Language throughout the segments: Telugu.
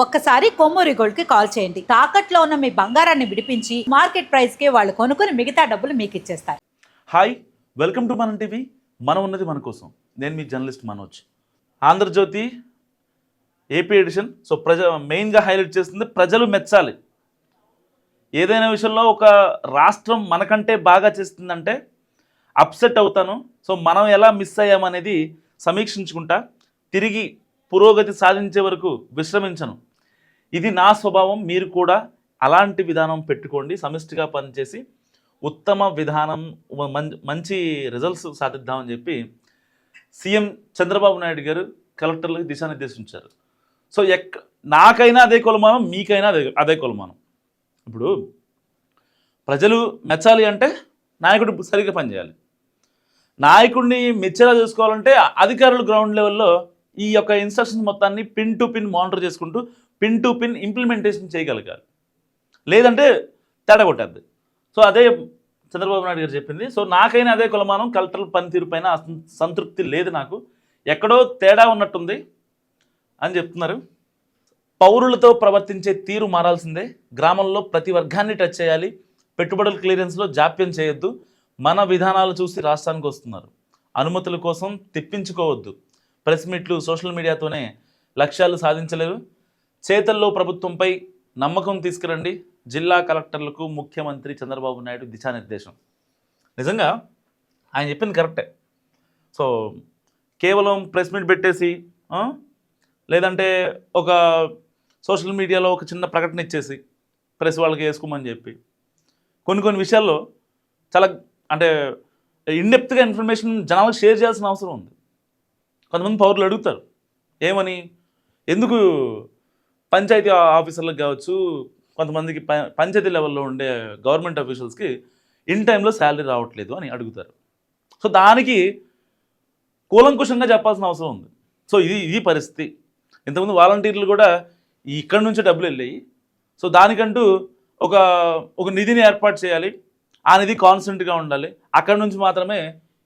ఒక్కసారి కొమ్మూరి గోల్డ్ కి కాల్ చేయండి. తాకట్లో ఉన్న మీ బంగారాన్ని విడిపించి మార్కెట్ ప్రైస్ కి వాళ్ళు కొనుక్కుని మిగతా డబ్బులు మీకు ఇచ్చేస్తారు. Hi, welcome to Manam TV. మనం ఉన్నది మన కోసం. నేను మీ journalist Manoj. Andhrajyothy AP edition. So మెయిన్గా హైలైట్ చేస్తుంది ప్రజలు మెచ్చాలి. ఏదైనా విషయంలో ఒక రాష్ట్రం మనకంటే బాగా చేస్తుందంటే అప్సెట్ అవుతాను. సో మనం ఎలా మిస్ అయ్యామనేది సమీక్షించుకుంటా తిరిగి పురోగతి సాధించే వరకు విశ్రమించను. ఇది నా స్వభావం. మీరు కూడా అలాంటి విధానం పెట్టుకోండి. సమిష్టిగా పనిచేసి ఉత్తమ విధానం మంచి రిజల్ట్స్ సాధిద్దామని చెప్పి సీఎం చంద్రబాబు నాయుడు గారు కలెక్టర్లకు దిశానిర్దేశించారు. సో నాకైనా అదే కొలమానం, మీకైనా అదే కొలమానం. ఇప్పుడు ప్రజలు మెచ్చాలి అంటే నాయకుడు సరిగ్గా పనిచేయాలి. నాయకుడిని మెచ్చేలా చూసుకోవాలంటే అధికారులు గ్రౌండ్ లెవెల్లో ఈ యొక్క ఇన్స్ట్రక్షన్స్ మొత్తాన్ని పిన్ టు పిన్ మానిటర్ చేసుకుంటూ పిన్ టు పిన్ ఇంప్లిమెంటేషన్ చేయగలగాలి. లేదంటే తేడా కొట్టేద్ది. సో అదే చంద్రబాబు నాయుడు గారు చెప్పింది. సో నాకైనా అదే కొలమానం. కలెక్టర్ల పనితీరు పైన సంతృప్తి లేదు, నాకు ఎక్కడో తేడా ఉన్నట్టుంది అని చెప్తున్నారు. పౌరులతో ప్రవర్తించే తీరు మారాల్సిందే. గ్రామంలో ప్రతి వర్గాన్ని టచ్ చేయాలి. పెట్టుబడుల క్లియరెన్స్లో జాప్యం చేయొద్దు. మన విధానాలు చూసి రాష్ట్రానికి వస్తున్నారు. అనుమతుల కోసం తెప్పించుకోవద్దు. ప్రెస్ మీట్లు, సోషల్ మీడియాతోనే లక్ష్యాలు సాధించలేరు. చేతల్లో ప్రభుత్వంపై నమ్మకం తీసుకురండి. జిల్లా కలెక్టర్లకు ముఖ్యమంత్రి చంద్రబాబు నాయుడు దిశానిర్దేశం. నిజంగా ఆయన చెప్పింది కరెక్టే. సో కేవలం ప్రెస్ మీట్ పెట్టేసి లేదంటే ఒక సోషల్ మీడియాలో ఒక చిన్న ప్రకటన ఇచ్చేసి ప్రెస్ వాళ్ళకి వేసుకోమని చెప్పి కొన్ని విషయాల్లో చాలా అంటే ఇన్డెప్త్గా ఇన్ఫర్మేషన్ జనాలకు షేర్ చేయాల్సిన అవసరం ఉంది. కొంతమంది పౌరులు అడుగుతారు ఏమని, ఎందుకు పంచాయతీ ఆఫీసర్లకు కావచ్చు, కొంతమందికి పంచాయతీ లెవెల్లో ఉండే గవర్నమెంట్ ఆఫీషియల్స్కి ఇన్ టైంలో శాలరీ రావట్లేదు అని అడుగుతారు. సో దానికి కూలంకుషంగా చెప్పాల్సిన అవసరం ఉంది. సో ఇది పరిస్థితి. ఇంతకుముందు వాలంటీర్లు కూడా ఇక్కడి నుంచే డబ్బులు వెళ్ళాయి. సో దానికంటూ ఒక నిధిని ఏర్పాటు చేయాలి. ఆ నిధి కాన్స్టెంట్గా ఉండాలి. అక్కడి నుంచి మాత్రమే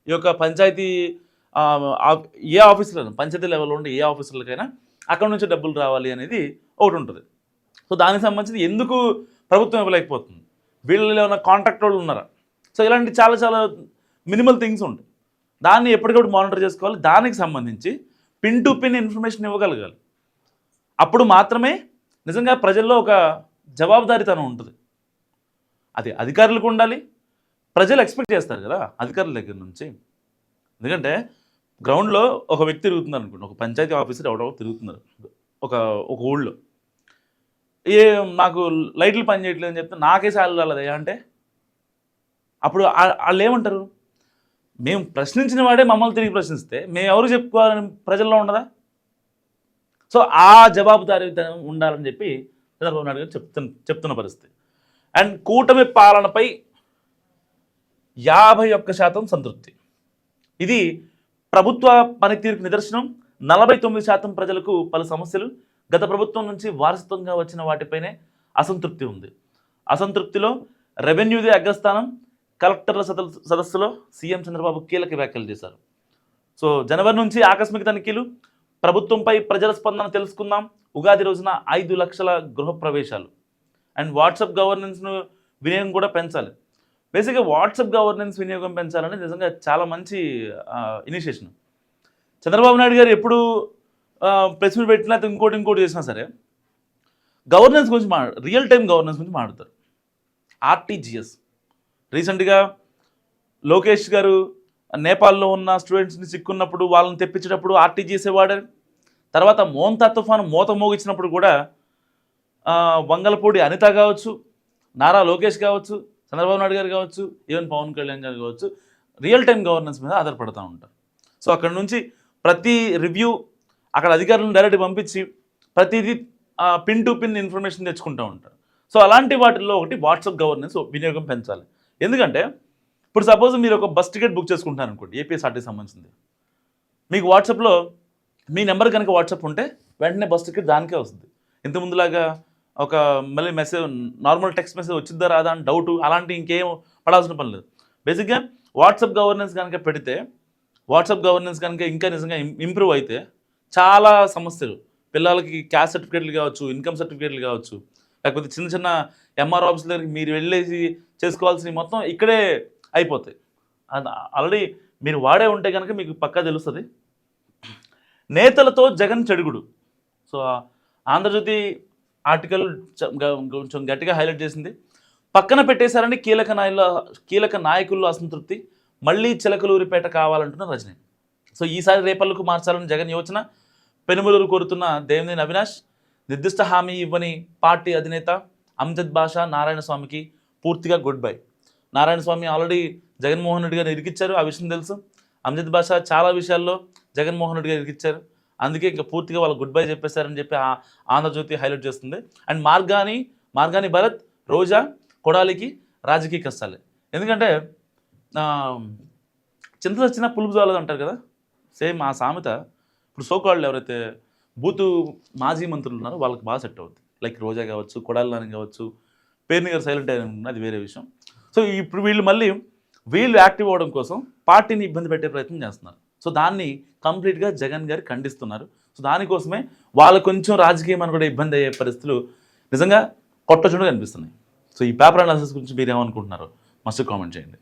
ఈ యొక్క పంచాయతీ ఏ ఆఫీసులను పంచాయతీ లెవెల్లో ఉండే ఏ ఆఫీసులకైనా అక్కడ నుంచి డబ్బులు రావాలి అనేది ఒకటి ఉంటుంది. సో దానికి సంబంధించి ఎందుకు ప్రభుత్వం ఇవ్వలేకపోతుంది, వీళ్ళలో ఏమైనా కాంట్రాక్ట్ వాళ్ళు ఉన్నారా? సో ఇలాంటి చాలా మినిమల్ థింగ్స్ ఉంటాయి. దాన్ని ఎప్పటికప్పుడు మానిటర్ చేసుకోవాలి. దానికి సంబంధించి పిన్ టు పిన్ ఇన్ఫర్మేషన్ ఇవ్వగలగాలి. అప్పుడు మాత్రమే నిజంగా ప్రజల్లో ఒక జవాబుదారీతనం ఉంటుంది. అది అధికారులకు ఉండాలి. ప్రజలు ఎక్స్పెక్ట్ చేస్తారు కదా అధికారుల దగ్గర నుంచి. ఎందుకంటే గ్రౌండ్లో ఒక వ్యక్తి తిరుగుతున్నారు అనుకోండి, ఒక పంచాయతీ ఆఫీసర్ ఎవడో తిరుగుతున్నారు ఒక ఊళ్ళో, నాకు లైట్లు పని చేయట్లేదు అని చెప్తే నాకే శాలరీ రాలేదయ్యా అంటే అప్పుడు వాళ్ళు ఏమంటారు? మేము ప్రశ్నించిన వాడే మమ్మల్ని తిరిగి ప్రశ్నిస్తే మేము ఎవరు చెప్పుకోవాలని ప్రజల్లో ఉండదా? సో ఆ జవాబుదారీతనం ఉండాలని చెప్పి చంద్రబాబు నాయుడు గారు చెప్తున్న పరిస్థితి. అండ్ కూటమి పాలనపై 51% సంతృప్తి. ఇది ప్రభుత్వ పనితీరుకు నిదర్శనం. 49% ప్రజలకు పలు సమస్యలు, గత ప్రభుత్వం నుంచి వారసత్వంగా వచ్చిన వాటిపైనే అసంతృప్తి ఉంది. అసంతృప్తిలో రెవెన్యూదే అగ్రస్థానం. కలెక్టర్ల సదస్సులో సీఎం చంద్రబాబు కీలక వ్యాఖ్యలు చేశారు. సో జనవరి నుంచి ఆకస్మిక తనిఖీలు, ప్రభుత్వంపై ప్రజల స్పందన తెలుసుకుందాం. ఉగాది రోజున 5 లక్షల గృహప్రవేశాలు. అండ్ వాట్సాప్ గవర్నెన్స్ను వినియోగం కూడా పెంచాలి. బేసిక్గా వాట్సాప్ గవర్నెన్స్ వినియోగం పెంచాలని నిజంగా చాలా మంచి ఇనిషియేషన్. చంద్రబాబు నాయుడు గారు ఎప్పుడు ప్రెస్ మీట్ పెట్టినా ఇంకోటి చేసినా సరే గవర్నెన్స్ గురించి రియల్ టైం గవర్నెన్స్ గురించి మాట్లాడతారు. ఆర్టీజీఎస్ రీసెంట్గా లోకేష్ గారు నేపాల్లో ఉన్న స్టూడెంట్స్ని చిక్కున్నప్పుడు వాళ్ళని తెప్పించేటప్పుడు ఆర్టీజీఎస్ఏ వాడారు. తర్వాత మోంతా తుఫాను మూత మోగించినప్పుడు కూడా వంగలపూడి అనిత కావచ్చు, నారా లోకేష్ కావచ్చు, చంద్రబాబు నాయుడు గారు కావచ్చు, ఈవెన్ పవన్ కళ్యాణ్ గారు కావచ్చు, రియల్ టైం గవర్నెన్స్ మీద ఆధారపడుతూ ఉంటారు. సో అక్కడ నుంచి ప్రతి రివ్యూ అక్కడ అధికారులను డైరెక్ట్ పంపించి ప్రతిదీ పిన్ టు పిన్ ఇన్ఫర్మేషన్ తెచ్చుకుంటూ ఉంటారు. సో అలాంటి వాటిల్లో ఒకటి వాట్సాప్ గవర్నెన్స్ వినియోగం పెంచాలి. ఎందుకంటే ఇప్పుడు సపోజ్ మీరు ఒక బస్ టికెట్ బుక్ చేసుకుంటున్నారు అనుకోండి, ఏపీఎస్ఆర్టీసీ సంబంధించింది. మీకు వాట్సాప్లో మీ నెంబర్ కనుక వాట్సాప్ ఉంటే వెంటనే బస్ టికెట్ దానికే వస్తుంది. ఇంతకుముందులాగా ఒక మళ్ళీ మెసేజ్ నార్మల్ టెక్స్ట్ మెసేజ్ వచ్చిద్దా రాదా అని డౌట్ అలాంటి ఇంకేం పడాల్సిన పని లేదు. బేసిక్గా వాట్సాప్ గవర్నెన్స్ కనుక పెడితే, వాట్సాప్ గవర్నెన్స్ కనుక ఇంకా నిజంగా ఇంప్రూవ్ అయితే చాలా సమస్యలు పిల్లలకి క్యాస్ట్ సర్టిఫికేట్లు కావచ్చు, ఇన్కమ్ సర్టిఫికేట్లు కావచ్చు, లేకపోతే చిన్న చిన్న ఎంఆర్ ఆఫీస్ దగ్గరికి మీరు వెళ్ళేసి చేసుకోవాల్సినవి మొత్తం ఇక్కడే అయిపోతాయి. అది ఆల్రెడీ మీరు వాడే ఉంటే కనుక మీకు పక్కా తెలుస్తుంది. నేతలతో జగన్ చెడుగుడు. సో ఆంధ్రజ్యోతి ఆర్టికల్ కొంచెం గట్టిగా హైలైట్ చేసింది. పక్కన పెట్టేశారని కీలక నాయకుల్లో అసంతృప్తి, మళ్ళీ చిలకలూరిపేట కావాలంటున్న రజనీ. సో ఈసారి రేపల్లకు మార్చాలని జగన్ యోచన. పెనుమలూరు కోరుతున్న దేవినేని అవినాష్. నిర్దిష్ట హామీ ఇవ్వని పార్టీ అధినేత అమ్జద్ బాషా నారాయణస్వామికి పూర్తిగా good bye. Narayanaswamy already Jaganmohan Reddy గారు ఇరికిచ్చారు, ఆ విషయం తెలుసు. అమ్జద్ బాషా చాలా విషయాల్లో జగన్మోహన్ రెడ్డి గారు ఇరికిచ్చారు. అందుకే ఇంకా పూర్తిగా వాళ్ళు గుడ్ బై చెప్పేశారని చెప్పి ఆంధ్రజ్యోతి హైలైట్ చేస్తుంది. అండ్ మార్గాని భరత్, రోజా, కొడాలికి రాజకీయ కష్టాలే. ఎందుకంటే చింత వచ్చినా పులుపు చాలదు అంటారు కదా, సేమ్ ఆ సామెత ఇప్పుడు సోకాళ్ళు ఎవరైతే బూతు మాజీ మంత్రులు ఉన్నారో వాళ్ళకి బాగా సెట్ అవుతుంది. లైక్ రోజా కావచ్చు, కొడాలి నాని కావచ్చు, పేర్ని గారు సైలెంట్ అయిన అది వేరే విషయం. సో ఇప్పుడు వీళ్ళు యాక్టివ్ అవ్వడం కోసం పార్టీని ఇబ్బంది పెట్టే ప్రయత్నం చేస్తున్నారు. సో దాన్ని కంప్లీట్గా జగన్ గారు ఖండిస్తున్నారు. సో దానికోసమే వాళ్ళు కొంచెం రాజకీయం అని కూడా ఇబ్బంది అయ్యే పరిస్థితులు నిజంగా కొట్టచుండగా కనిపిస్తున్నాయి. సో ఈ పేపర్ అనాలిసిస్ గురించి మీరు ఏమనుకుంటున్నారో మస్ట్ కామెంట్ చేయండి.